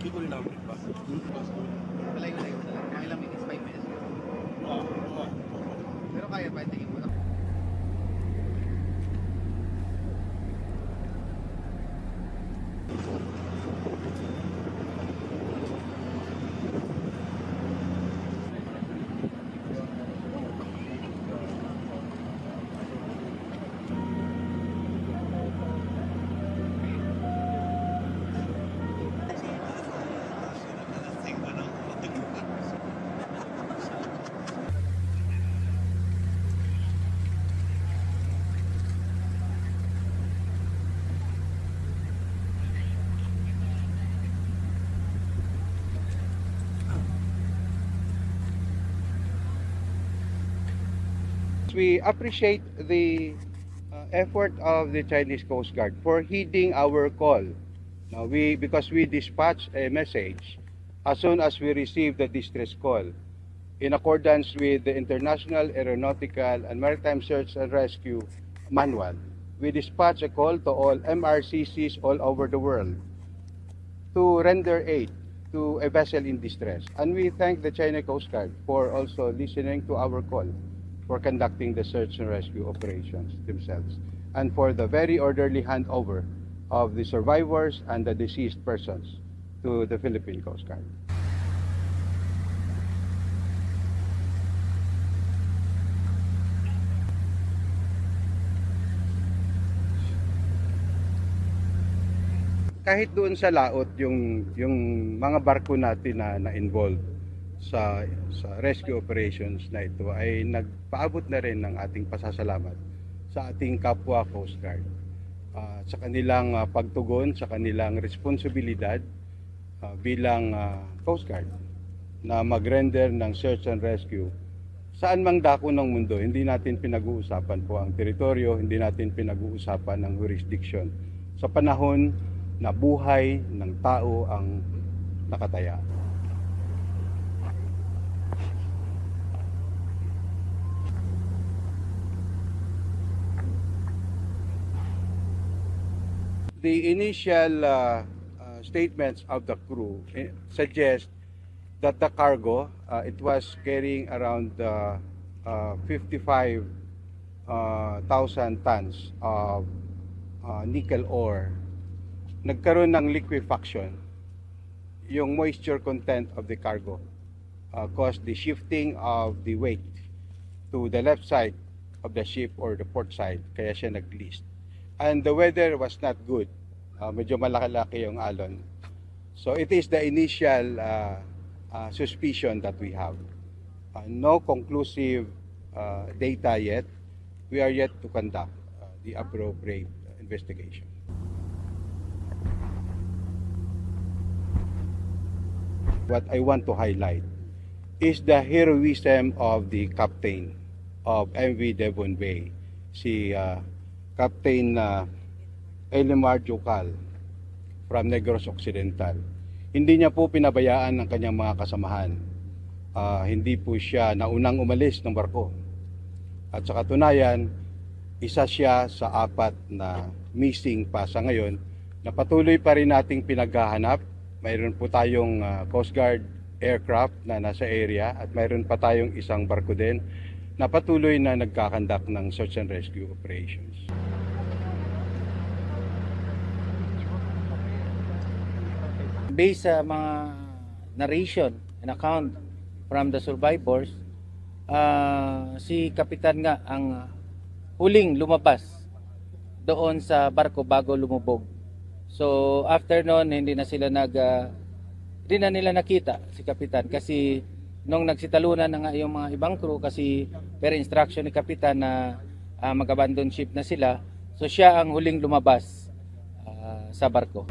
Kikunin namin ba? Malayo-layo na lang. Mga ilang minutes, 5 minutes. Pero kaya pa, tingin mo na. We appreciate the effort of the Chinese Coast Guard for heeding our call. Now because we dispatched a message as soon as we received the distress call in accordance with the International Aeronautical and Maritime Search and Rescue Manual. We dispatched a call to all MRCCs all over the world to render aid to a vessel in distress. And we thank the China Coast Guard for also listening to our call for conducting the search and rescue operations themselves, and for the very orderly handover of the survivors and the deceased persons to the Philippine Coast Guard. Kahit doon sa laot yung mga barko natin na involved sa rescue operations na ito ay nagpaabot na rin ng ating pasasalamat sa ating kapwa Coast Guard sa kanilang pagtugon, sa kanilang responsibilidad bilang Coast Guard na mag-render ng search and rescue saan mang dako ng mundo. Hindi natin pinag-uusapan po ang teritoryo, hindi natin pinag-uusapan ang jurisdiction sa panahon na buhay ng tao ang nakataya. The initial statements of the crew suggest that the cargo, it was carrying around 55,000 tons of nickel ore. Nagkaroon ng liquefaction. Yung moisture content of the cargo caused the shifting of the weight to the left side of the ship or the port side, kaya siya nag-list. And the weather was not good. Medyo malaki-laki yung alon. So it is the initial suspicion that we have. No conclusive data yet. We are yet to conduct the appropriate investigation. What I want to highlight is the heroism of the captain of MV Devon Bay, si Captain Elimar Jucal from Negros Occidental. Hindi niya po pinabayaan ng kanyang mga kasamahan. Hindi po siya naunang umalis ng barko. At sa katunayan, isa siya sa 4 na missing pa sa ngayon na patuloy pa rin nating pinaghahanap. Mayroon po tayong Coast Guard aircraft na nasa area at mayroon pa tayong isang barko din na patuloy na nagkakandak ng search and rescue operations. Based sa mga narration and account from the survivors, si Kapitan nga ang huling lumabas doon sa barko bago lumubog. So after noon, hindi na nila nakita si Kapitan kasi nung nagsitalunan na nga yung mga ibang crew kasi per instruction ni Kapitan na mag-abandon ship na sila, so siya ang huling lumabas sa barko.